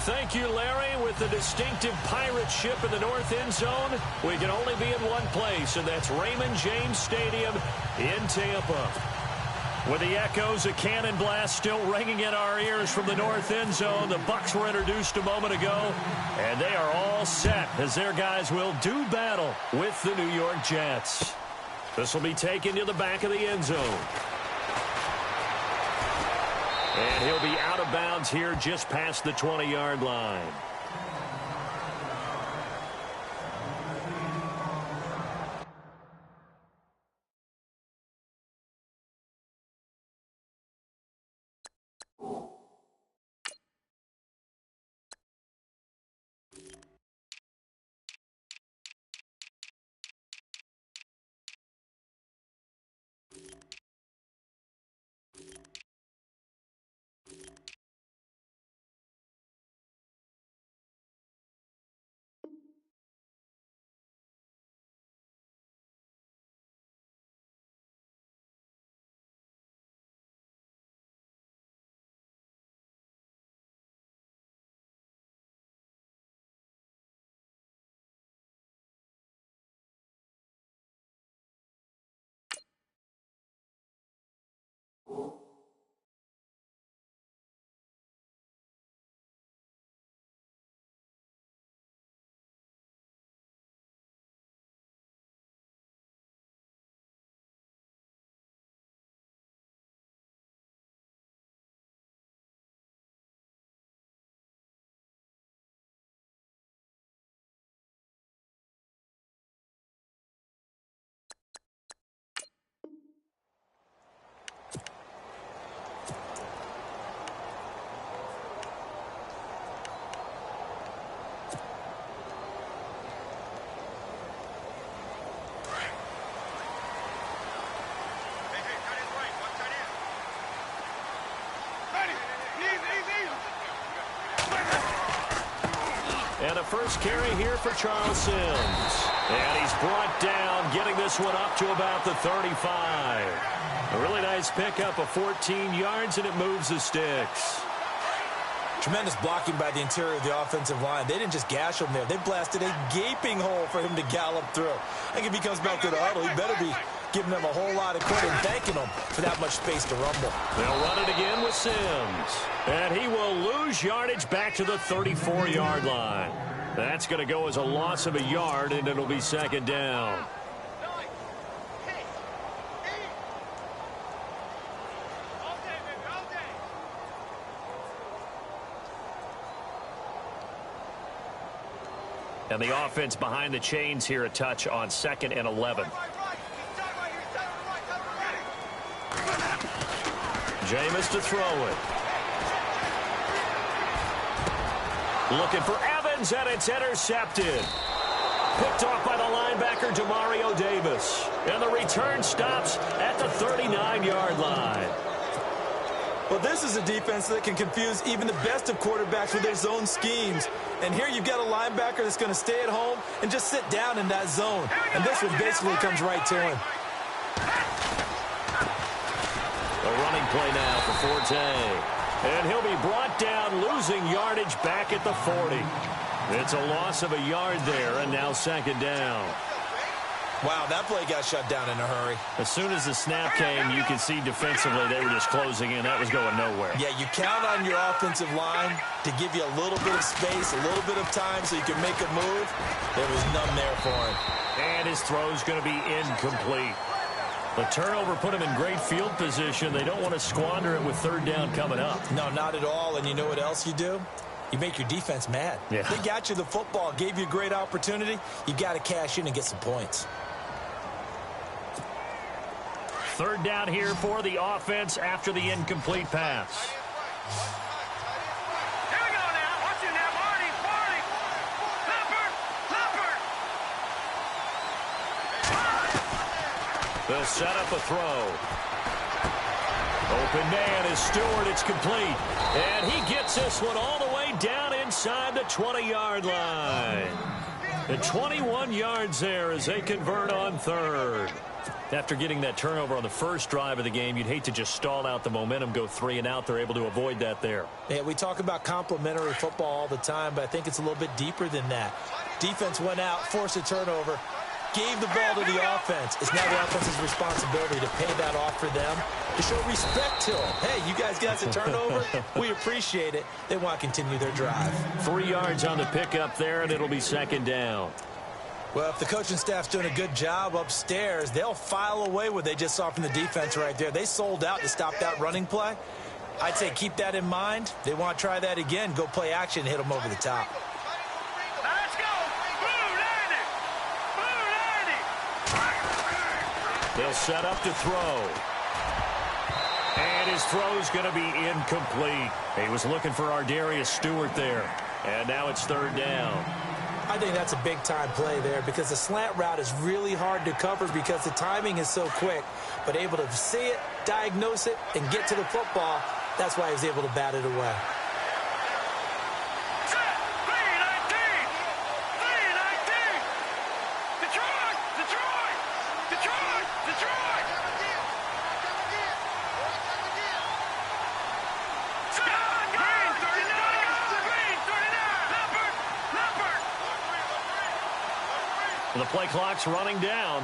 Thank you, Larry. With the distinctive pirate ship in the north end zone, we can only be in one place, and that's Raymond James Stadium in Tampa. With the echoes of cannon blast still ringing in our ears from the north end zone, the Bucs were introduced a moment ago, and they are all set as their guys will do battle with the New York Jets. This will be taken to the back of the end zone. And he'll be out of bounds here just past the 20-yard line. And a first carry here for Charles Sims. And he's brought down, getting this one up to about the 35. A really nice pickup of 14 yards, and it moves the sticks. Tremendous blocking by the interior of the offensive line. They didn't just gash him there. They blasted a gaping hole for him to gallop through. I think if he comes back to the huddle, he better be giving them a whole lot of credit and thanking them for that much space to rumble. They'll run it again with Sims. And he will lose yardage back to the 34-yard line. That's going to go as a loss of a yard, and it'll be second down. And the offense behind the chains here a touch on 2nd and 11. Jameis to throw it. Looking for Evans, and it's intercepted. Picked off by the linebacker, Demario Davis. And the return stops at the 39-yard line. Well, this is a defense that can confuse even the best of quarterbacks with their zone schemes. And here you've got a linebacker that's going to stay at home and just sit down in that zone. And this one basically comes right to him. A running play now for Forte. And he'll be brought down, losing yardage back at the 40. It's a loss of a yard there, and now second down. Wow, that play got shut down in a hurry. As soon as the snap came, you could see defensively they were just closing in. That was going nowhere. Yeah, you count on your offensive line to give you a little bit of space, a little bit of time so you can make a move. There was none there for him. And his throw's going to be incomplete. The turnover put him in great field position. They don't want to squander it with third down coming up. No, not at all. And you know what else you do? You make your defense mad. Yeah. They got you the football, gave you a great opportunity. You got to cash in and get some points. Third down here for the offense after the incomplete pass. Here we go now. Watch it now, Marty. Leopard. They'll set up a throw. Open man is Stewart. It's complete. And he gets this one all the way down inside the 20-yard line. The 21 yards there as they convert on third. After getting that turnover on the first drive of the game, you'd hate to just stall out the momentum, go 3 and out. They're able to avoid that there. Yeah, we talk about complementary football all the time, but I think it's a little bit deeper than that. Defense went out, forced a turnover, gave the ball to the offense. It's now the offense's responsibility to pay that off for them, to show respect to them. Hey, you guys got a turnover? We appreciate it. They want to continue their drive. 3 yards on the pickup there, and it'll be second down. Well, if the coaching staff's doing a good job upstairs, they'll file away what they just saw from the defense right there. They sold out to stop that running play. I'd say keep that in mind. They want to try that again, go play action, hit them over the top. Let's go. Blue 90. They'll set up to throw. And his throw's going to be incomplete. He was looking for Ardarius Stewart there. And now it's third down. I think that's a big-time play there because the slant route is really hard to cover because the timing is so quick. But able to see it, diagnose it, and get to the football, that's why he was able to bat it away. The play clock's running down.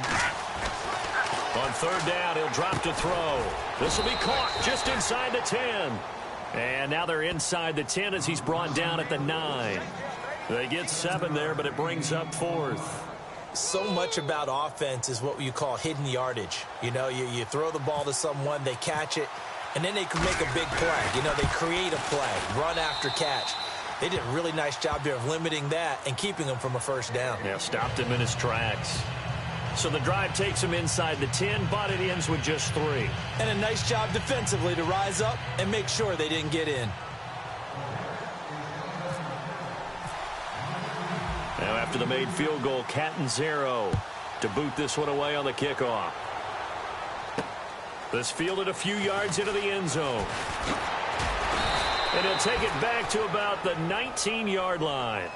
On third down, he'll drop to throw. This will be caught just inside the 10. And now they're inside the 10 as he's brought down at the 9. They get 7 there, but it brings up fourth. So much about offense is what you call hidden yardage. You know, you throw the ball to someone, they catch it, and then they can make a big play. You know, they create a play, run after catch. They did a really nice job there of limiting that and keeping him from a first down. Yeah, stopped him in his tracks. So the drive takes him inside the 10, but it ends with just 3. And a nice job defensively to rise up and make sure they didn't get in. Now after the made field goal, Catanzaro to boot this one away on the kickoff. This fielded a few yards into the end zone. And he'll take it back to about the 19-yard line.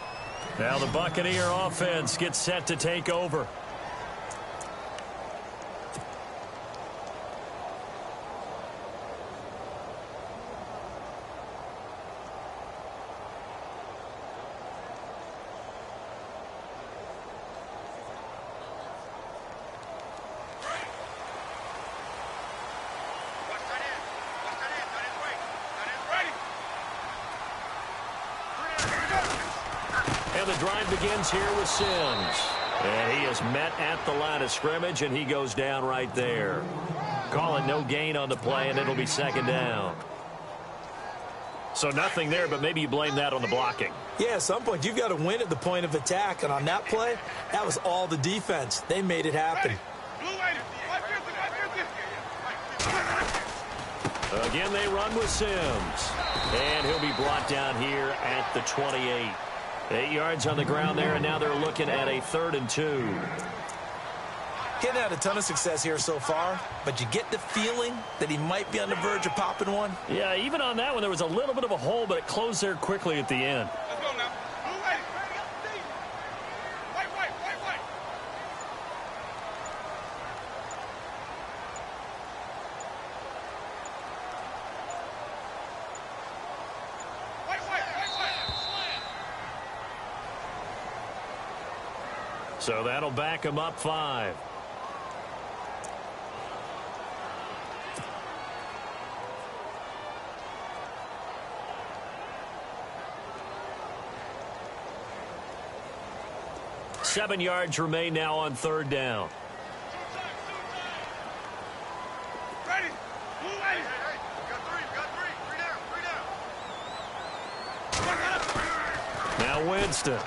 Now the Buccaneer offense gets set to take over. And the drive begins here with Sims. And he is met at the line of scrimmage, and he goes down right there. Call it no gain on the play, and it'll be second down. So nothing there, but maybe you blame that on the blocking. Yeah, at some point, you've got to win at the point of attack. And on that play, that was all the defense. They made it happen. Again, they run with Sims. And he'll be brought down here at the 28. 8 yards on the ground there, and now they're looking at a 3rd and 2. Getting had a ton of success here so far, but you get the feeling that he might be on the verge of popping one. Yeah, even on that one, there was a little bit of a hole, but it closed there quickly at the end. Let's go now. So that'll back him up 5. Seven yards remain now on 3rd down. Ready. Hey, got three down. Now Winston.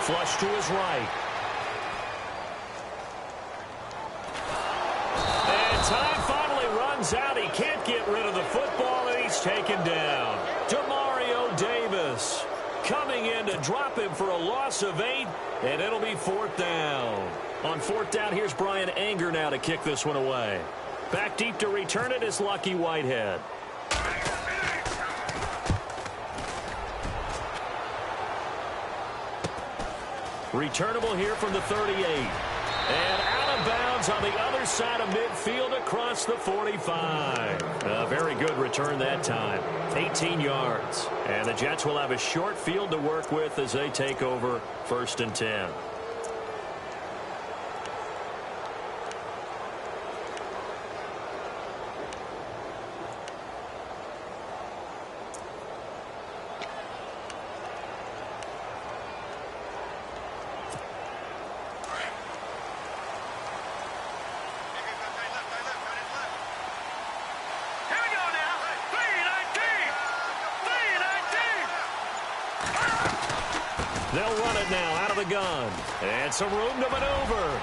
Flush to his right. And time finally runs out. He can't get rid of the football, and he's taken down. Demario Davis coming in to drop him for a loss of 8, and it'll be 4th down. On 4th down, here's Brian Anger now to kick this one away. Back deep to return it is Lucky Whitehead. Returnable here from the 38. And out out of bounds on the other side of midfield across the 45. A very good return that time. 18 yards. And the Jets will have a short field to work with as they take over 1st and 10. They'll run it now out of the gun. And some room to maneuver.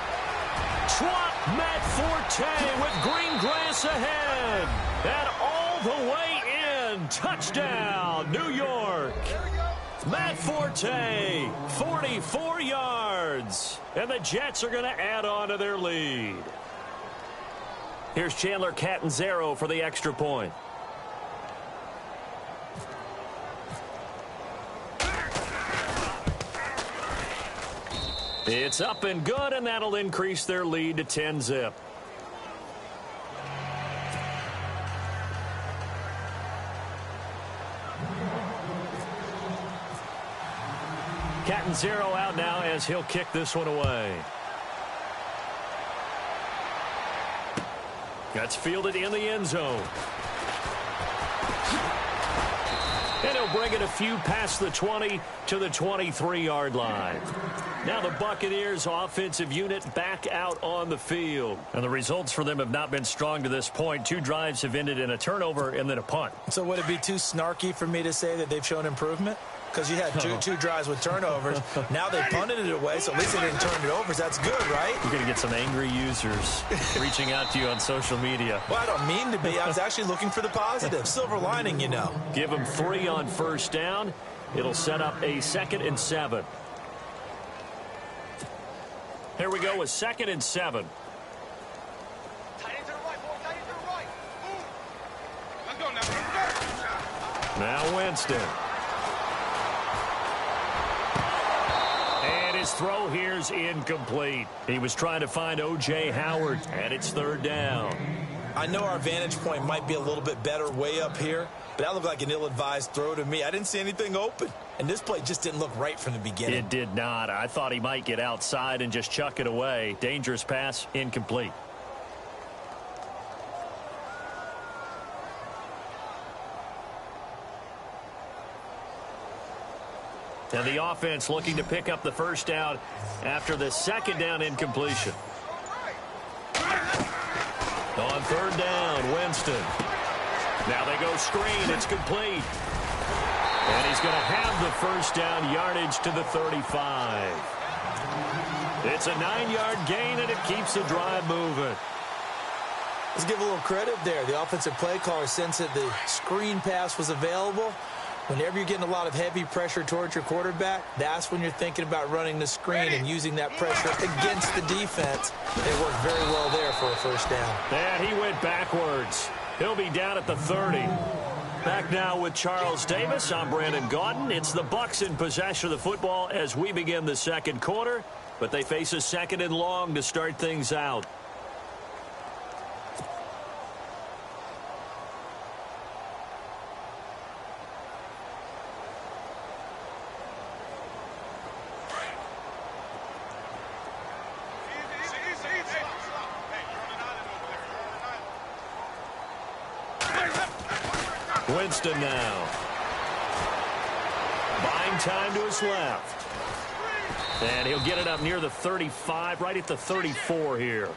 Swat Matt Forte with green grass ahead. And all the way in. Touchdown, New York. Matt Forte, 44 yards. And the Jets are going to add on to their lead. Here's Chandler Catanzaro for the extra point. It's up and good, and that'll increase their lead to 10-zip. Catanzaro out now as he'll kick this one away. That's fielded in the end zone. And he'll bring it a few past the 20 to the 23-yard line. Now the Buccaneers offensive unit back out on the field. And the results for them have not been strong to this point. 2 drives have ended in a turnover and then a punt. So would it be too snarky for me to say that they've shown improvement? Because you had two drives with turnovers. Now they punted it away, so at least they didn't turn it over. So that's good, right? You're going to get some angry users reaching out to you on social media. Well, I don't mean to be. I was actually looking for the positive. Silver lining, you know. Give them 3 on first down. It'll set up a 2nd and 7. Here we go with 2nd and 7. Tight end to the right, boy. Tight end to the right. Move. Let's go now. Now Winston. And his throw here's incomplete. He was trying to find O.J. Howard, and it's 3rd down. I know our vantage point might be a little bit better way up here, but that looked like an ill-advised throw to me. I didn't see anything open, and this play just didn't look right from the beginning. It did not. I thought he might get outside and just chuck it away. Dangerous pass, incomplete. And the offense looking to pick up the first down after the 2nd down incompletion. On 3rd down, Winston. Now they go screen. It's complete. And he's going to have the first down, yardage to the 35. It's a 9-yard gain, and it keeps the drive moving. Let's give a little credit there. The offensive play caller sensed that the screen pass was available. Whenever you're getting a lot of heavy pressure towards your quarterback, that's when you're thinking about running the screen and using that pressure against the defense. It worked very well there for a first down. And he went backwards. He'll be down at the 30. Back now with Charles Davis. I'm Brandon Gaudin. It's the Bucs in possession of the football as we begin the 2nd quarter, but they face a 2nd and long to start things out. Winston now. Buying time to his left. And he'll get it up near the 35, right at the 34 here.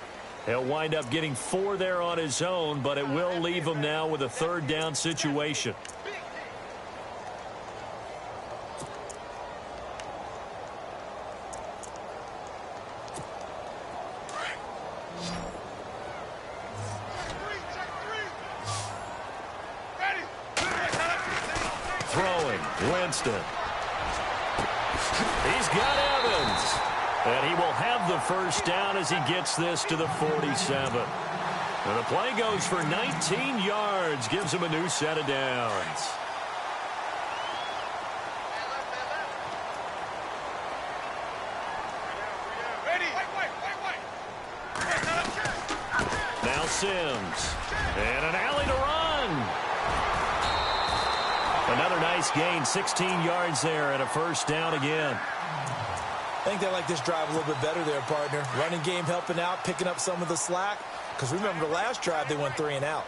He'll wind up getting 4 there on his own, but it will leave him now with a 3rd down situation. Winston. He's got Evans. And he will have the first down as he gets this to the 47. And the play goes for 19 yards. Gives him a new set of downs. Now Sims. And an alley to run. Another nice gain, 16 yards there, and a first down again. I think they like this drive a little bit better there, partner. Running game helping out, picking up some of the slack. Because remember, the last drive, they went 3 and out.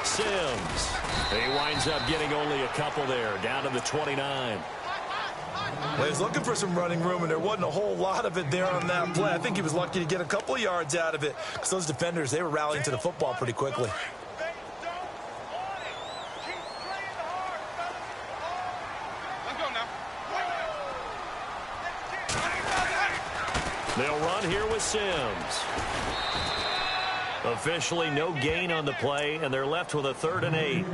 Sims. He winds up getting only a couple there, down to the 29. Well, he was looking for some running room, and there wasn't a whole lot of it there on that play. I think he was lucky to get a couple of yards out of it because those defenders, they were rallying to the football pretty quickly. They'll run here with Sims. Officially no gain on the play, and they're left with a 3rd and 8.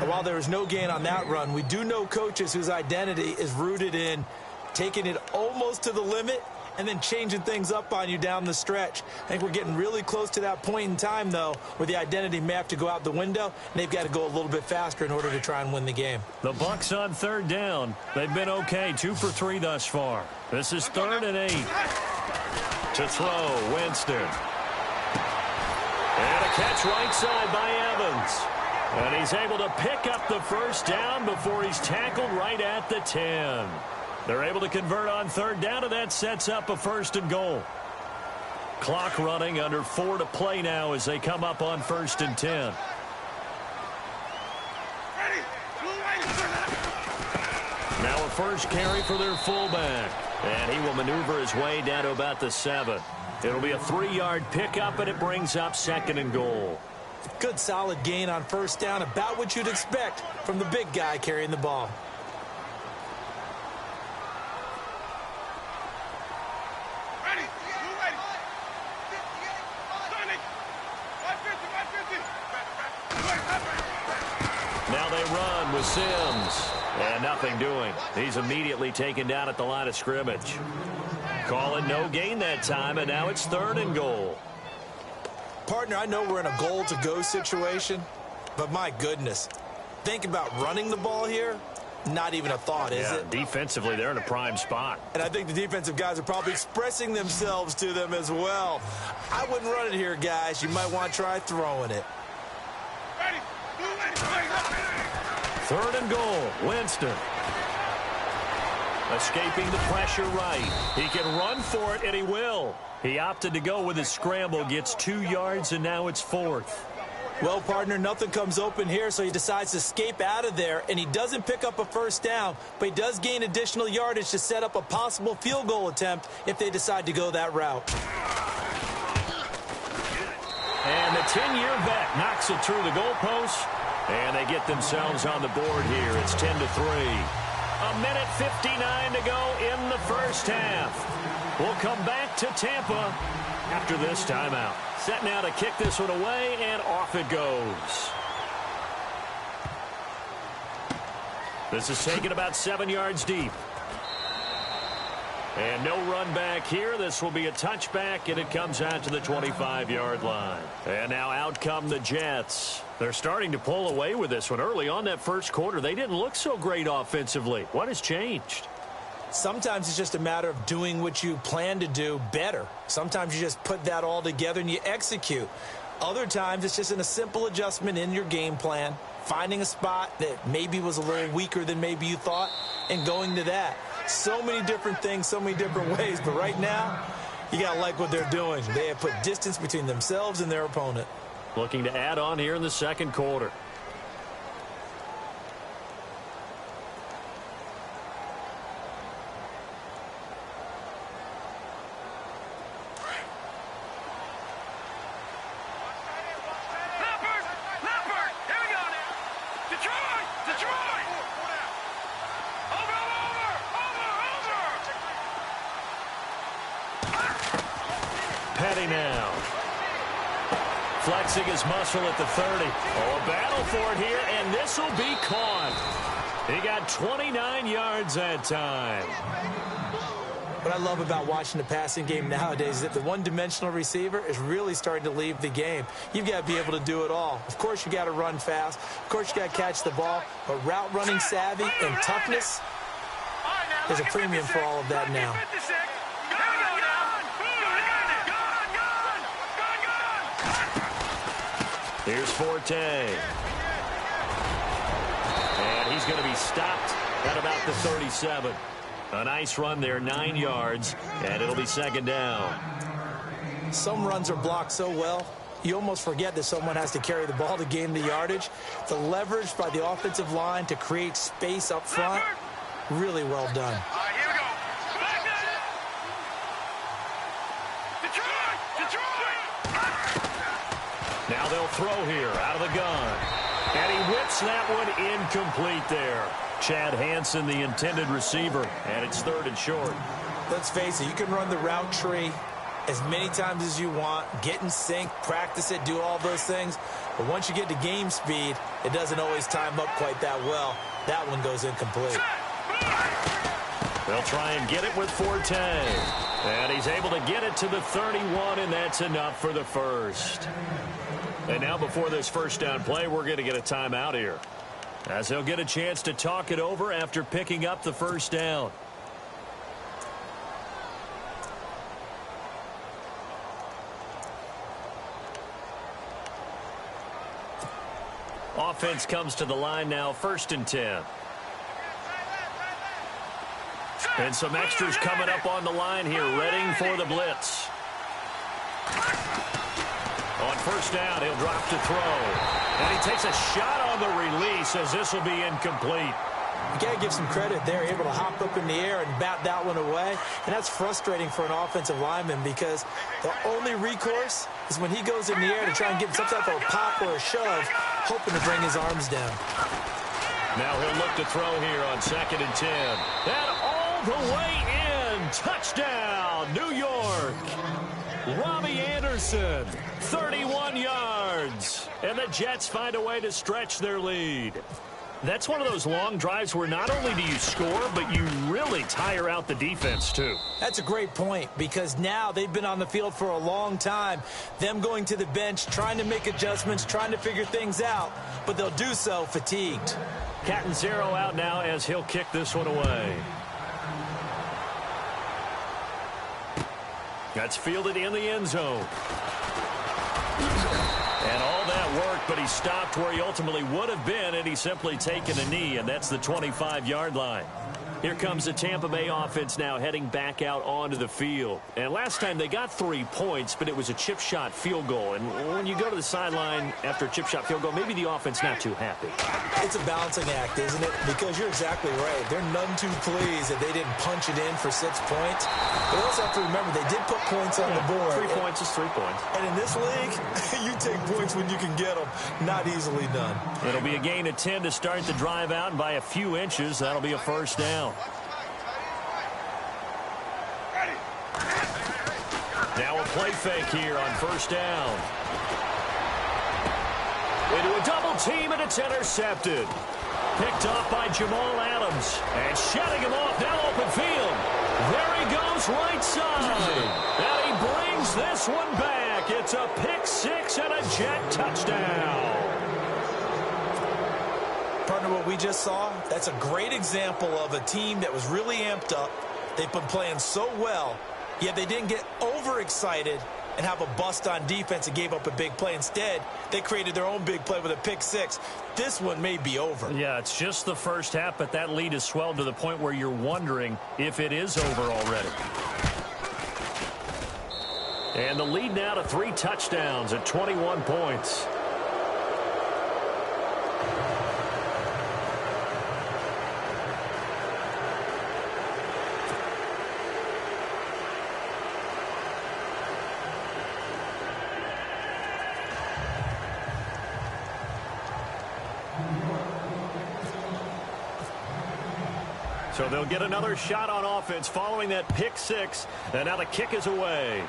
While there was no gain on that run, we do know coaches whose identity is rooted in taking it almost to the limit and then changing things up on you down the stretch. I think we're getting really close to that point in time, though, where the identity may have to go out the window, and they've got to go a little bit faster in order to try and win the game. The Bucs on 3rd down. They've been okay, 2 for 3 thus far. This is 3rd and 8. To throw, Winston. And a catch right side by Evans. And he's able to pick up the first down before he's tackled right at the 10. They're able to convert on 3rd down, and that sets up a 1st and goal. Clock running, under 4 to play now as they come up on 1st and 10. Now a first carry for their fullback. And he will maneuver his way down to about the 7. It'll be a 3-yard pickup, and it brings up 2nd and goal. Good solid gain on 1st down, about what you'd expect from the big guy carrying the ball. Now they run with Sims. And nothing doing. He's immediately taken down at the line of scrimmage. Calling no gain that time, and now it's 3rd and goal. Partner, I know we're in a goal-to-go situation, but my goodness, think about running the ball here. Not even a thought, is it? Defensively, they're in a prime spot. And I think the defensive guys are probably expressing themselves to them as well. I wouldn't run it here, guys. You might want to try throwing it. 3rd and goal, Winston. Escaping the pressure right. He can run for it, and he will. He opted to go with his scramble, gets 2 yards, and now it's 4th. Well, partner, nothing comes open here, so he decides to escape out of there, and he doesn't pick up a first down, but he does gain additional yardage to set up a possible field goal attempt if they decide to go that route. And the 10-year vet knocks it through the goalpost, and they get themselves on the board here. It's 10-3. A minute 59 to go in the first half. We'll come back to Tampa after this timeout. Set now to kick this one away, and off it goes. This is taken about 7 yards deep. And no run back here. This will be a touchback, and it comes out to the 25-yard line. And now out come the Jets. They're starting to pull away with this one. Early on that first quarter, they didn't look so great offensively. What has changed? Sometimes it's just a matter of doing what you plan to do better. Sometimes you just put that all together and you execute. Other times it's just in a simple adjustment in your game plan, finding a spot that maybe was a little weaker than maybe you thought, and going to that. So many different things, so many different ways, but right now, you got to like what they're doing. They have put distance between themselves and their opponent. Looking to add on here in the second quarter. Now flexing his muscle at the 30. Oh, a battle for it here, and this will be caught. He got 29 yards that time. What I love about watching the passing game nowadays is that the one-dimensional receiver is really starting to leave the game. You've got to be able to do it all. Of course, you got to run fast. Of course, you got to catch the ball. But route running savvy and toughness, there's a premium for all of that now. Here's Forte. And he's going to be stopped at about the 37. A nice run there, 9 yards, and it'll be second down. Some runs are blocked so well, you almost forget that someone has to carry the ball to gain the yardage. The leverage by the offensive line to create space up front, really well done. All right, here we go. Detroit! Now they'll throw here out of the gun. And he whips that one incomplete there. Chad Hansen, the intended receiver, and it's 3rd and short. Let's face it, you can run the route tree as many times as you want, get in sync, practice it, do all those things. But once you get to game speed, it doesn't always time up quite that well. That one goes incomplete. They'll try and get it with Forte. And he's able to get it to the 31, and that's enough for the first. And now before this first down play, we're going to get a timeout here, as they'll get a chance to talk it over after picking up the first down. Offense comes to the line now, 1st and 10. And some extras coming up on the line here, readying for the blitz. On first down, he'll drop to throw. And he takes a shot on the release, as this will be incomplete. You got to give some credit there, able to hop up in the air and bat that one away. And that's frustrating for an offensive lineman, because the only recourse is when he goes in the air to try and get some type of a pop or a shove, hoping to bring his arms down. Now he'll look to throw here on 2nd and 10. And all the way in. Touchdown, New York. Robbie Anderson, 31 yards. And the Jets find a way to stretch their lead. That's one of those long drives where not only do you score, but you really tire out the defense, too. That's a great point, because now they've been on the field for a long time. Them going to the bench, trying to make adjustments, trying to figure things out, but they'll do so fatigued. Catanzaro out now as he'll kick this one away. That's fielded in the end zone. And all that work, but he stopped where he ultimately would have been, and he's simply taken a knee, and that's the 25-yard line. Here comes the Tampa Bay offense now heading back out onto the field. And last time they got 3 points, but it was a chip shot field goal. And when you go to the sideline after a chip shot field goal, maybe the offense not too happy. It's a balancing act, isn't it? Because you're exactly right. They're none too pleased that they didn't punch it in for 6 points. But also have to remember, they did put points on the board. 3 points is 3 points. And in this league, you take points when you can get them. Not easily done. It'll be a gain of 10 to start the drive out, and by a few inches, that'll be a first down. Now a play fake here on first down. Into a double team, and it's intercepted. Picked off by Jamal Adams. And shutting him off, now open field. There he goes, right side. And he brings this one back. It's a pick six and a Jet touchdown. Partner, what we just saw, that's a great example of a team that was really amped up. They've been playing so well, yet they didn't get overexcited and have a bust on defense and gave up a big play. Instead, they created their own big play with a pick six. This one may be over. Yeah, it's just the first half, but that lead has swelled to the point where you're wondering if it is over already. And the lead now to 3 touchdowns at 21 points. So they'll get another shot on offense following that pick six. And now the kick is away.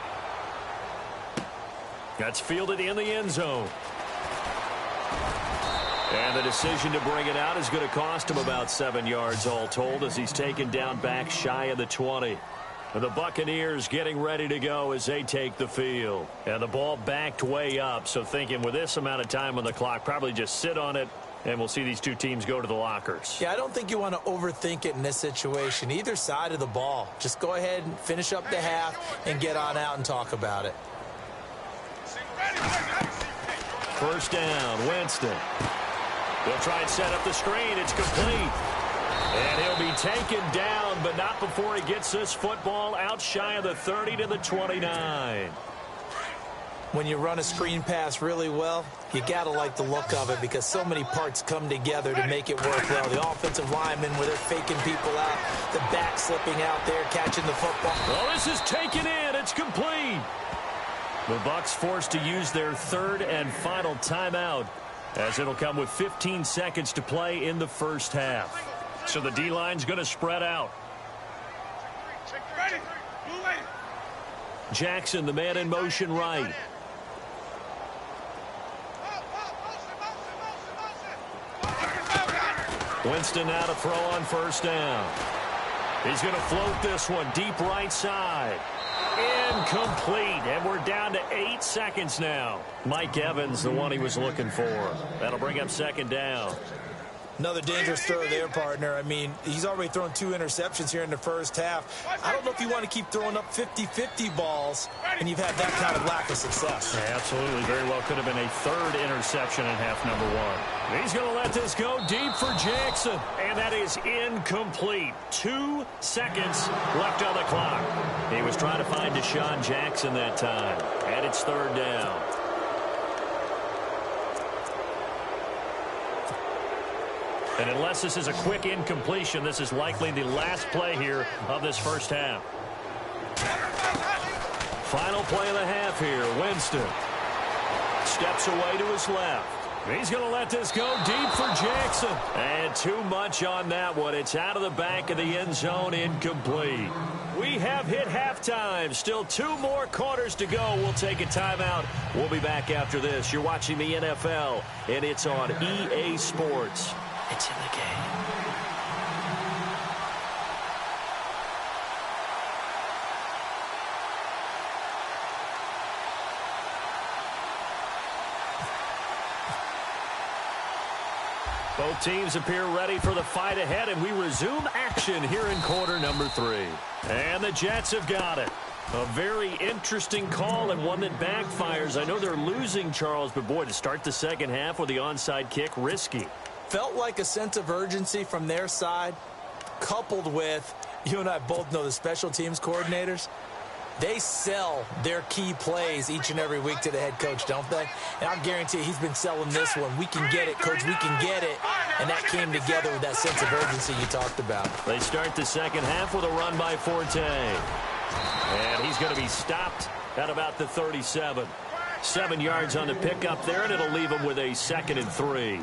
That's fielded in the end zone. And the decision to bring it out is going to cost him about 7 yards all told, as he's taken down back shy of the 20. And the Buccaneers getting ready to go as they take the field. And the ball backed way up, so thinking with this amount of time on the clock, probably just sit on it, and we'll see these two teams go to the lockers. Yeah, I don't think you want to overthink it in this situation. Either side of the ball. Just go ahead and finish up the half and get on out and talk about it. First down, Winston. He'll try and set up the screen. It's complete. And he'll be taken down, but not before he gets this football out shy of the 30 to the 29. When you run a screen pass really well, you got to like the look of it because so many parts come together to make it work well. The offensive linemen where they're faking people out, the back slipping out there, catching the football. Well, this is taken in. It's complete. The Bucs forced to use their third and final timeout as it'll come with 15 seconds to play in the first half. So the D-line's going to spread out. Jackson, the man in motion right. Winston now to throw on first down. He's going to float this one deep right side. Incomplete, and we're down to 8 seconds now. Mike Evans, the one he was looking for. That'll bring up second down. Another dangerous throw there, partner. I mean, he's already thrown 2 interceptions here in the first half. I don't know if you want to keep throwing up 50-50 balls and you've had that kind of lack of success. Yeah, absolutely. Very well could have been a third interception in half number 1. He's going to let this go deep for Jackson, and that is incomplete. 2 seconds left on the clock. He was trying to find Deshaun Jackson that time, and it's third down. And unless this is a quick incompletion, this is likely the last play here of this first half. Final play of the half here. Winston steps away to his left. He's going to let this go deep for Jackson. And too much on that one. It's out of the back of the end zone, incomplete. We have hit halftime. Still 2 more quarters to go. We'll take a timeout. We'll be back after this. You're watching the NFL, and it's on EA Sports. It's in the game. Both teams appear ready for the fight ahead, and we resume action here in quarter number 3. And the Jets have got it. A very interesting call and one that backfires. I know they're losing, Charles, but boy, to start the second half with the onside kick, risky. Felt like a sense of urgency from their side, coupled with, you and I both know the special teams coordinators, they sell their key plays each and every week to the head coach, don't they? And I guarantee he's been selling this one. We can get it, coach, we can get it. And that came together with that sense of urgency you talked about. They start the second half with a run by Forte. And he's going to be stopped at about the 37. 7 yards on the pickup there, and it'll leave him with a 2nd and 3.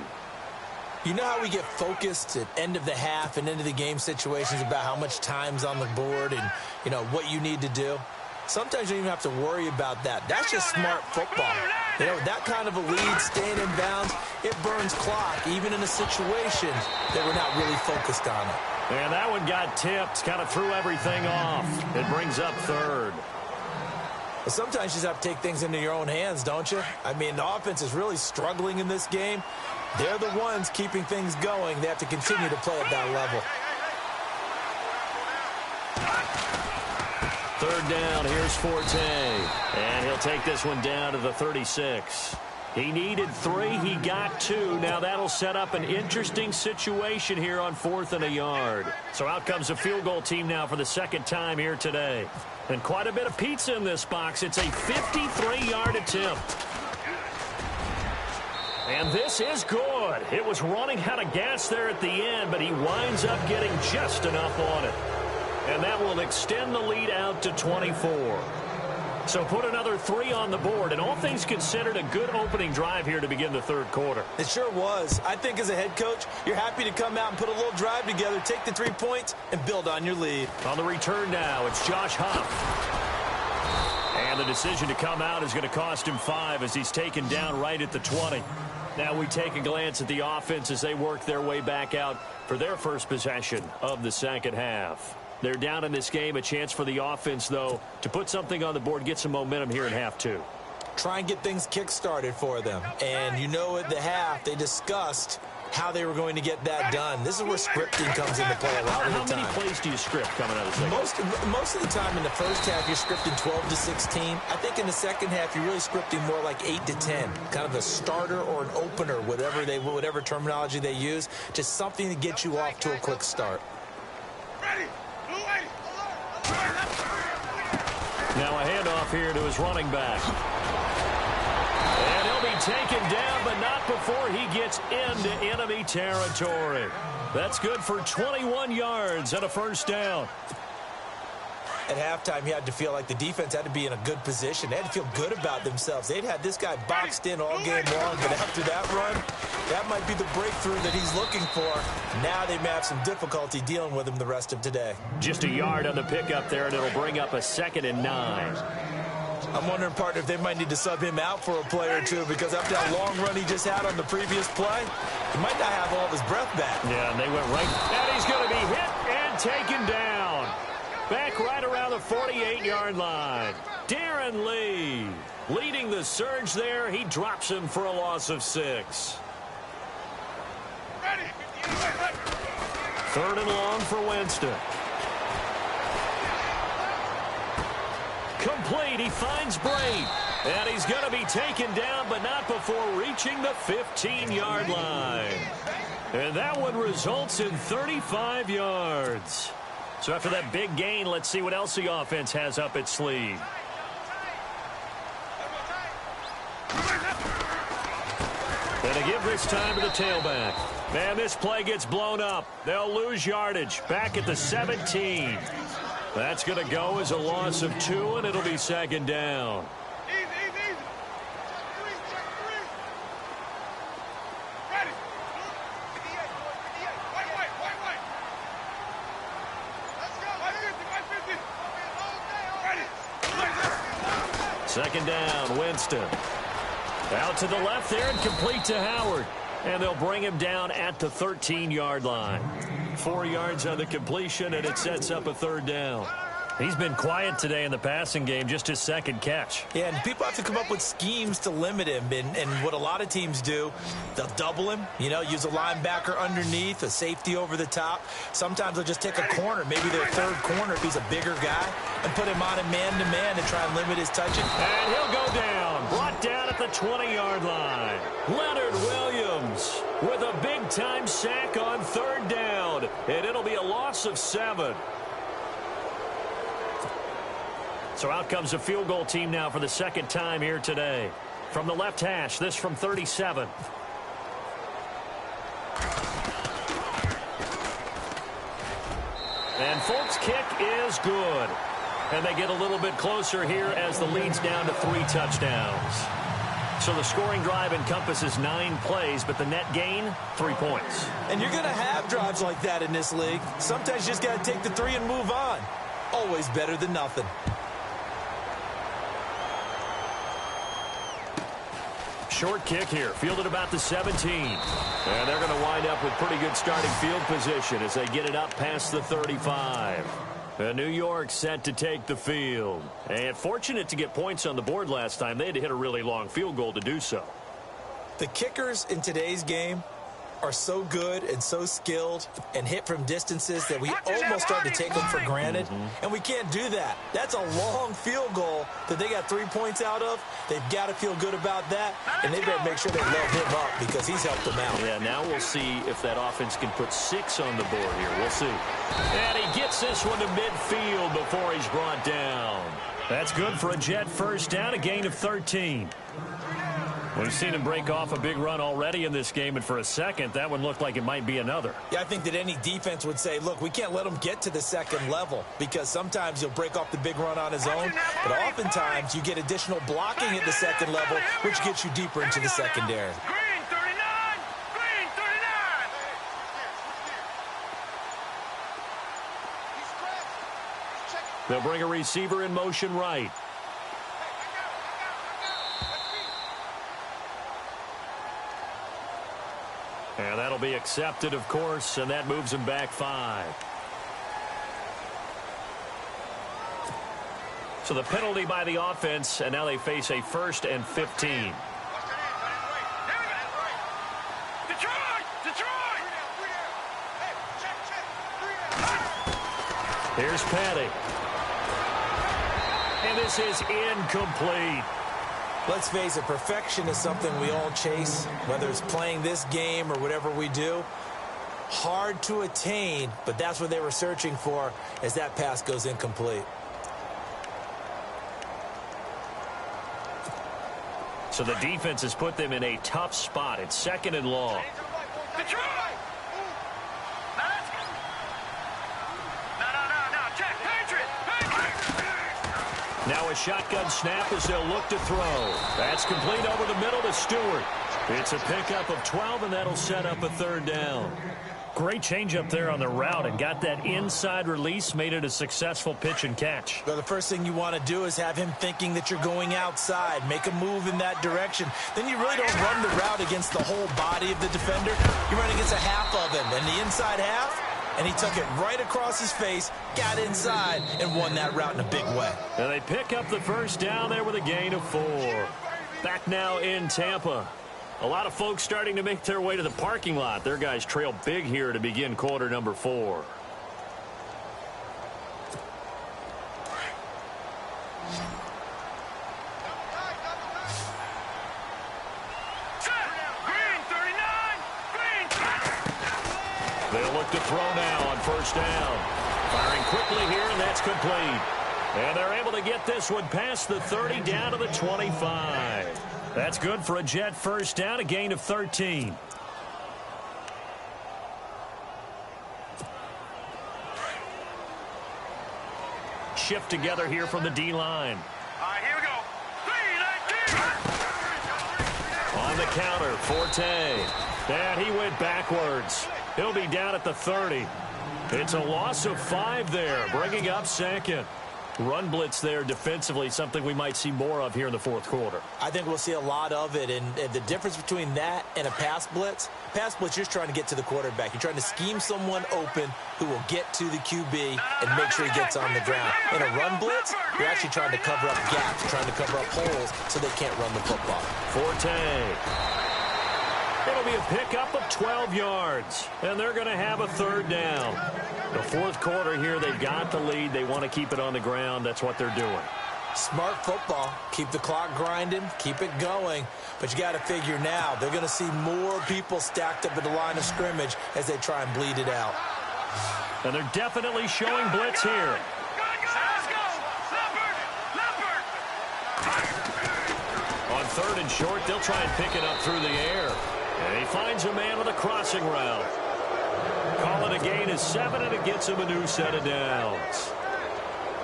You know how we get focused at end of the half and into the game situations about how much time's on the board and, you know, what you need to do? Sometimes you don't even have to worry about that. That's just smart football. You know, that kind of a lead, staying in bounds, it burns clock, even in a situation that we're not really focused on it. And that one got tipped, kind of threw everything off. It brings up third. Well, sometimes you just have to take things into your own hands, don't you? I mean, the offense is really struggling in this game. They're the ones keeping things going. They have to continue to play at that level. Third down, here's Forte. And he'll take this one down to the 36. He needed 3, he got 2. Now that'll set up an interesting situation here on 4th and a yard. So out comes the field goal team now for the second time here today. And quite a bit of pizza in this box. It's a 53-yard attempt. And this is good. It was running out of gas there at the end, but he winds up getting just enough on it. And that will extend the lead out to 24. So put another 3 on the board, and all things considered, a good opening drive here to begin the third quarter. It sure was. I think as a head coach, you're happy to come out and put a little drive together, take the 3 points, and build on your lead. On the return now, it's Josh Huff. And the decision to come out is going to cost him 5 as he's taken down right at the 20. Now we take a glance at the offense as they work their way back out for their first possession of the second half. They're down in this game. A chance for the offense, though, to put something on the board, get some momentum here in half 2. Try and get things kick-started for them. And you know at the half, they discussed how they were going to get that done. This is where scripting comes into play a lot of the time. How many plays do you script coming out of the second? Most of the time in the first half, you're scripting 12 to 16. I think in the second half, you're really scripting more like 8 to 10. Kind of a starter or an opener, whatever terminology they use. Just something to get you off to a quick start. Now a handoff here to his running back. And he'll be taken down, but not before he gets into enemy territory. That's good for 21 yards and a first down. At halftime, you had to feel like the defense had to be in a good position. They had to feel good about themselves. They'd had this guy boxed in all game long, but after that run, that might be the breakthrough that he's looking for. Now they may have some difficulty dealing with him the rest of today. Just a yard on the pickup there, and it'll bring up a 2nd and 9. I'm wondering, partner, if they might need to sub him out for a play or two, because after that long run he just had on the previous play, he might not have all of his breath back. Yeah, and they went right. And he's going to be hit and taken down. Back right around the 48-yard line. Darren Lee leading the surge there. He drops him for a loss of 6. 3rd and long for Winston. Complete. He finds Braid. And he's going to be taken down, but not before reaching the 15-yard line. And that one results in 35 yards. So after that big gain, let's see what else the offense has up its sleeve. And to give this time to the tailback. Man, this play gets blown up. They'll lose yardage. Back at the 17. That's going to go as a loss of 2, and it'll be 2nd down. Second down, Winston. Out to the left there and complete to Howard. And they'll bring him down at the 13-yard line. 4 yards on the completion, and it sets up a 3rd down. He's been quiet today in the passing game, just his 2nd catch. Yeah, and people have to come up with schemes to limit him. And what a lot of teams do, they'll double him, use a linebacker underneath, a safety over the top. Sometimes they'll just take a corner, maybe their 3rd corner if he's a bigger guy, and put him on a man-to-man and try and limit his touching. And he'll go down, brought down at the 20-yard line. Leonard Williams with a big-time sack on 3rd down, and it'll be a loss of 7. So out comes a field goal team now for the 2nd time here today. From the left hash, this from 37. And Folk's kick is good. And they get a little bit closer here as the lead's down to 3 touchdowns. So the scoring drive encompasses 9 plays, but the net gain, 3 points. And you're going to have drives like that in this league. Sometimes you just got to take the 3 and move on. Always better than nothing. Short kick here, fielded about the 17. And they're going to wind up with pretty good starting field position as they get it up past the 35. And New York set to take the field. And fortunate to get points on the board last time. They had to hit a really long field goal to do so. The kickers in today's game are so good and so skilled and hit from distances that we almost start to take them for granted. And we can't do that. That's a long field goal that they got 3 points out of. They've got to feel good about that, and they better make sure they load him up because he's helped them out. Yeah, now we'll see if that offense can put 6 on the board here. We'll see. And he gets this one to midfield before he's brought down. That's good for a Jet first down, a gain of 13. We've seen him break off a big run already in this game, and for a second, that one looked like it might be another. Yeah, I think that any defense would say, look, we can't let him get to the 2nd level because sometimes he'll break off the big run on his own, but oftentimes you get additional blocking at the 2nd level, which gets you deeper into the secondary. Green 39! Green 39! They'll bring a receiver in motion right. And that'll be accepted, of course, and that moves him back 5. So the penalty by the offense, and now they face a 1st and 15. Detroit! Hey, check. Here's Patty. And this is incomplete. Let's face it, perfection is something we all chase, whether it's playing this game or whatever we do. Hard to attain, but that's what they were searching for as that pass goes incomplete. So the defense has put them in a tough spot. It's 2nd and long. Detroit! Now a shotgun snap as they'll look to throw. That's complete over the middle to Stewart. It's a pickup of 12, and that'll set up a 3rd down. Great change up there on the route and got that inside release, made it a successful pitch and catch. Well, the first thing you want to do is have him thinking that you're going outside, make a move in that direction. Then you really don't run the route against the whole body of the defender. You run against a half of him, and the inside half, and he took it right across his face, got inside, and won that route in a big way. And they pick up the 1st down there with a gain of 4. Back now in Tampa. A lot of folks starting to make their way to the parking lot. Their guys trail big here to begin quarter number 4. They'll look to throw now on 1st down. Firing quickly here, and that's complete. And they're able to get this one past the 30 down to the 25. That's good for a Jet 1st down, a gain of 13. Shift together here from the D-line. All right, here we go. 3, 19. On the counter, Forte. And he went backwards. He'll be down at the 30. It's a loss of 5 there, bringing up 2nd. Run blitz there defensively, something we might see more of here in the 4th quarter. I think we'll see a lot of it, and the difference between that and a pass blitz, you're just trying to get to the quarterback. You're trying to scheme someone open who will get to the QB and make sure he gets on the ground. In a run blitz, you're actually trying to cover up gaps, trying to cover up holes so they can't run the football. Forte. It'll be a pickup of 12 yards, and they're going to have a 3rd down. The 4th quarter here, they've got the lead. They want to keep it on the ground. That's what they're doing. Smart football. Keep the clock grinding. Keep it going. But you got to figure now, they're going to see more people stacked up at the line of scrimmage as they try and bleed it out. And they're definitely showing blitz here. On 3rd and short, they'll try and pick it up through the air. And he finds a man with a crossing route. Call it a gain of 7, and it gets him a new set of downs.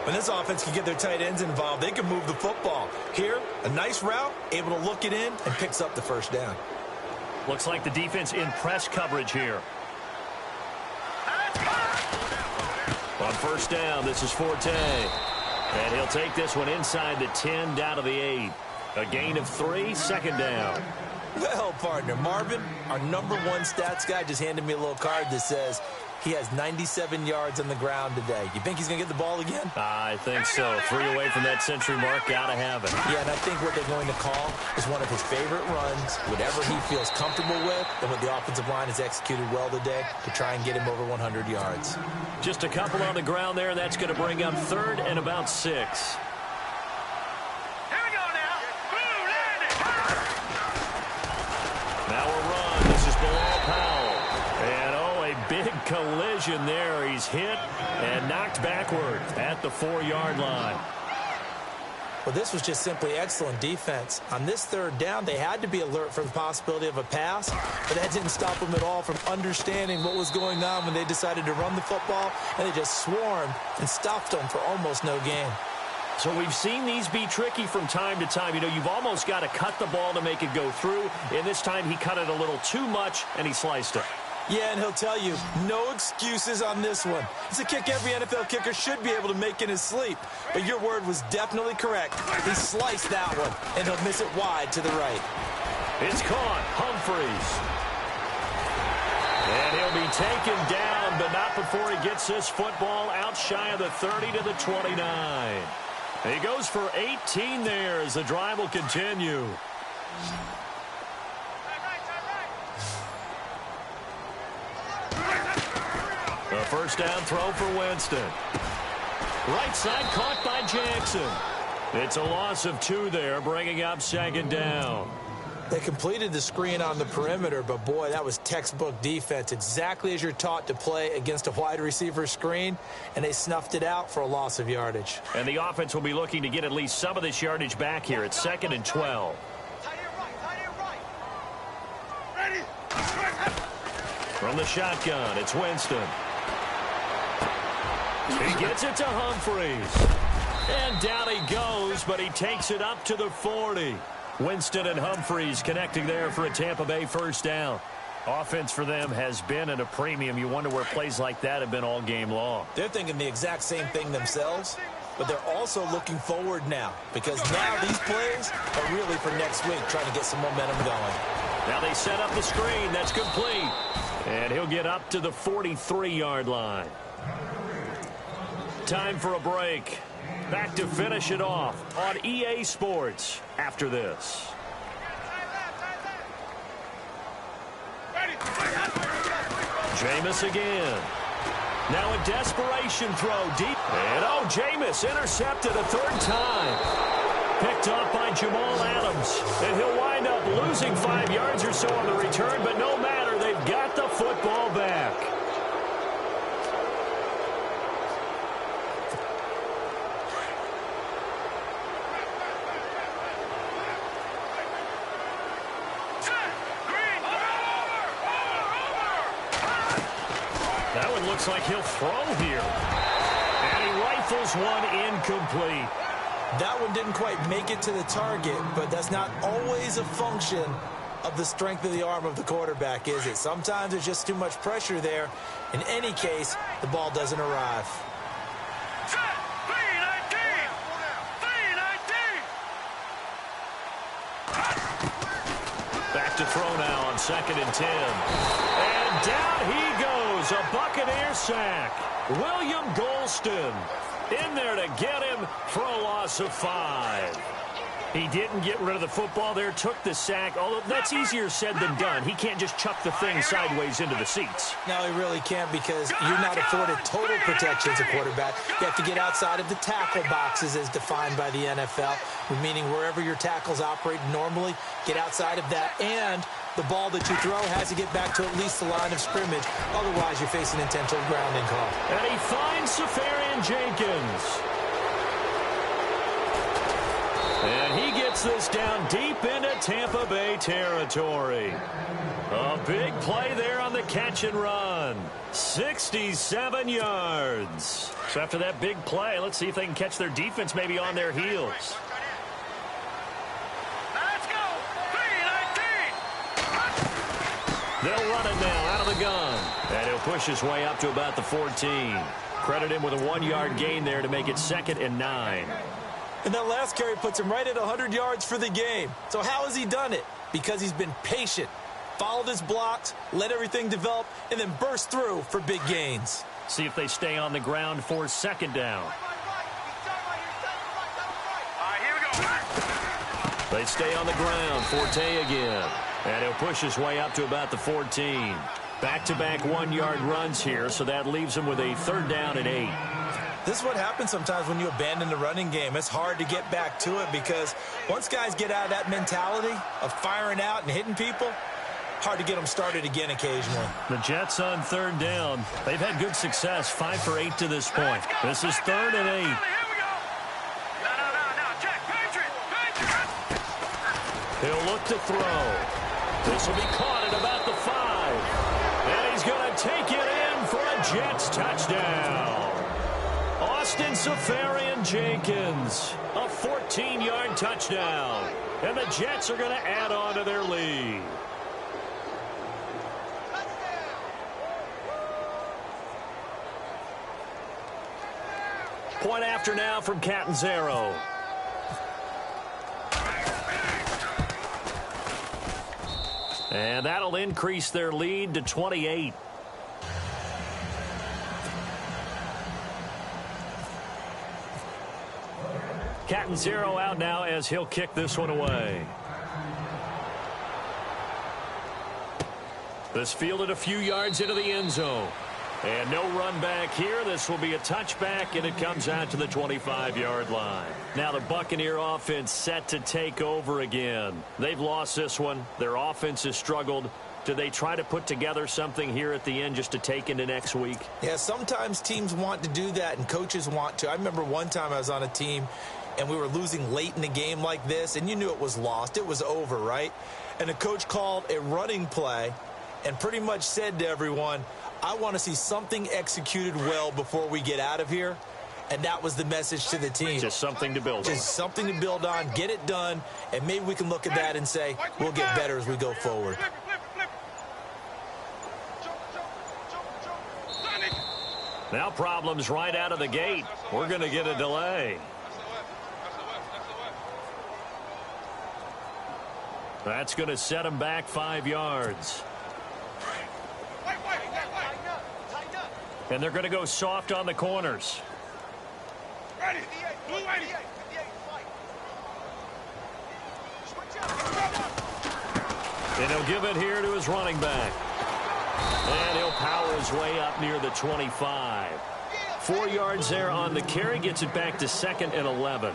When this offense can get their tight ends involved, they can move the football. Here, a nice route, able to look it in, and picks up the 1st down. Looks like the defense in press coverage here. On 1st down, this is Forte. And he'll take this one inside the 10 down to the 8. A gain of 3, 2nd down. Well, partner, Marvin, our number 1 stats guy, just handed me a little card that says he has 97 yards on the ground today. You think he's going to get the ball again? I think so. 3 away from that century mark. Got to have it. Yeah, and I think what they're going to call is one of his favorite runs, whatever he feels comfortable with, and what the offensive line has executed well today to try and get him over 100 yards. Just a couple on the ground there, and that's going to bring up 3rd and about 6. Now a run. This is Bilal Powell. And, a big collision there. He's hit and knocked backward at the 4-yard line. Well, this was just simply excellent defense. On this 3rd down, they had to be alert for the possibility of a pass, but that didn't stop them at all from understanding what was going on when they decided to run the football, and they just swarmed and stopped them for almost no gain. So we've seen these be tricky from time to time. You know, you've almost got to cut the ball to make it go through. And this time he cut it a little too much, and he sliced it. Yeah, and he'll tell you, no excuses on this one. It's a kick every NFL kicker should be able to make in his sleep. But your word was definitely correct. He sliced that one, and he'll miss it wide to the right. It's caught. Humphreys. And he'll be taken down, but not before he gets this football out shy of the 30 to the 29. He goes for 18 there as the drive will continue. A first down throw for Winston. Right side caught by Jackson. It's a loss of 2 there, bringing up second down. They completed the screen on the perimeter, but boy, that was textbook defense, exactly as you're taught to play against a wide receiver screen, and they snuffed it out for a loss of yardage. And the offense will be looking to get at least some of this yardage back here. It's 2nd and 12. From the shotgun, it's Winston. He gets it to Humphries. And down he goes, but he takes it up to the 40. Winston and Humphries connecting there for a Tampa Bay first down. Offense for them has been at a premium. You wonder where plays like that have been all game long. They're thinking the exact same thing themselves, but they're also looking forward now, because now these plays are really for next week, trying to get some momentum going. Now they set up the screen. That's complete. And he'll get up to the 43-yard line. Time for a break. Back to finish it off on EA Sports after this. Jameis again. Now a desperation throw deep. And Jameis intercepted a 3rd time. Picked off by Jamal Adams. And he'll wind up losing 5 yards or so on the return, but no matter, they've got the football back. That one looks like he'll throw here. And he rifles one incomplete. That one didn't quite make it to the target, but that's not always a function of the strength of the arm of the quarterback, is it? Sometimes there's just too much pressure there. In any case, the ball doesn't arrive. Back to throw now on 2nd and 10. And down he goes. A Buccaneer sack. William Golston in there to get him for a loss of 5. He didn't get rid of the football there, took the sack, although that's easier said than done. He can't just chuck the thing sideways into the seats. No, he really can't, because you're not afforded total protection as a quarterback. You have to get outside of the tackle boxes as defined by the NFL, meaning wherever your tackles operate normally, get outside of that, and the ball that you throw has to get back to at least the line of scrimmage. Otherwise, you're facing intentional grounding call. And he finds Safarian Jenkins. And he gets this down deep into Tampa Bay territory. A big play there on the catch and run. 67 yards. So after that big play, let's see if they can catch their defense maybe on their heels. Let's go. 3-19. They'll run it now out of the gun. And he'll push his way up to about the 14. Credit him with a 1-yard gain there to make it 2nd and 9. And that last carry puts him right at 100 yards for the game. So how has he done it? Because he's been patient, followed his blocks, let everything develop, and then burst through for big gains. See if they stay on the ground for 2nd down. They stay on the ground. Forte again. And he'll push his way up to about the 14. Back-to-back 1-yard runs here, so that leaves him with a 3rd down and 8. This is what happens sometimes when you abandon the running game. It's hard to get back to it, because once guys get out of that mentality of firing out and hitting people, hard to get them started again occasionally. The Jets on 3rd down. They've had good success, 5 for 8 to this point. This is 3rd and 8. He'll look to throw. This will be caught at about the 5. And he's going to take it in for a Jets touchdown. Austin Safarian Jenkins, a 14-yard touchdown. And the Jets are going to add on to their lead. Point after now from Catanzaro. And that'll increase their lead to 28. Catanzaro out now as he'll kick this one away. This fielded a few yards into the end zone. And no run back here. This will be a touchback, and it comes out to the 25-yard line. Now the Buccaneer offense set to take over again. They've lost this one. Their offense has struggled. Do they try to put together something here at the end just to take into next week? Yeah, sometimes teams want to do that, and coaches want to. I remember one time I was on a team, and we were losing late in the game like this, and you knew it was lost. It was over, right? And the coach called a running play and pretty much said to everyone, I want to see something executed well before we get out of here. And that was the message to the team. Just something to build on. Just something to build on, get it done, and maybe we can look at that and say, we'll get better as we go forward. Now problems right out of the gate. We're going to get a delay. That's going to set him back 5 yards. And they're going to go soft on the corners. And he'll give it here to his running back. And he'll power his way up near the 25. 4 yards there on the carry. Gets it back to 2nd and 11.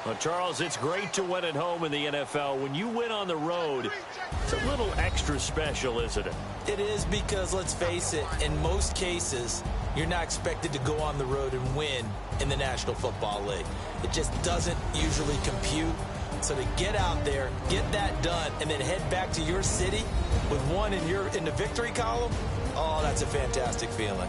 Well, Charles, it's great to win at home in the NFL. When you win on the road, it's a little extra special, isn't it? It is, because, let's face it, in most cases, you're not expected to go on the road and win in the National Football League. It just doesn't usually compute. So to get out there, get that done, and then head back to your city with one in the victory column, oh, that's a fantastic feeling.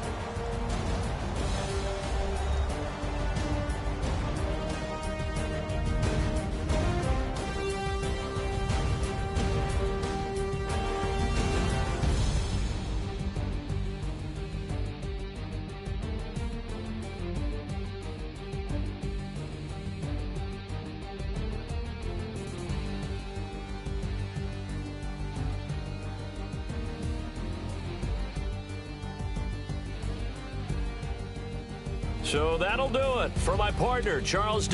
So that'll do it for my partner, Charles.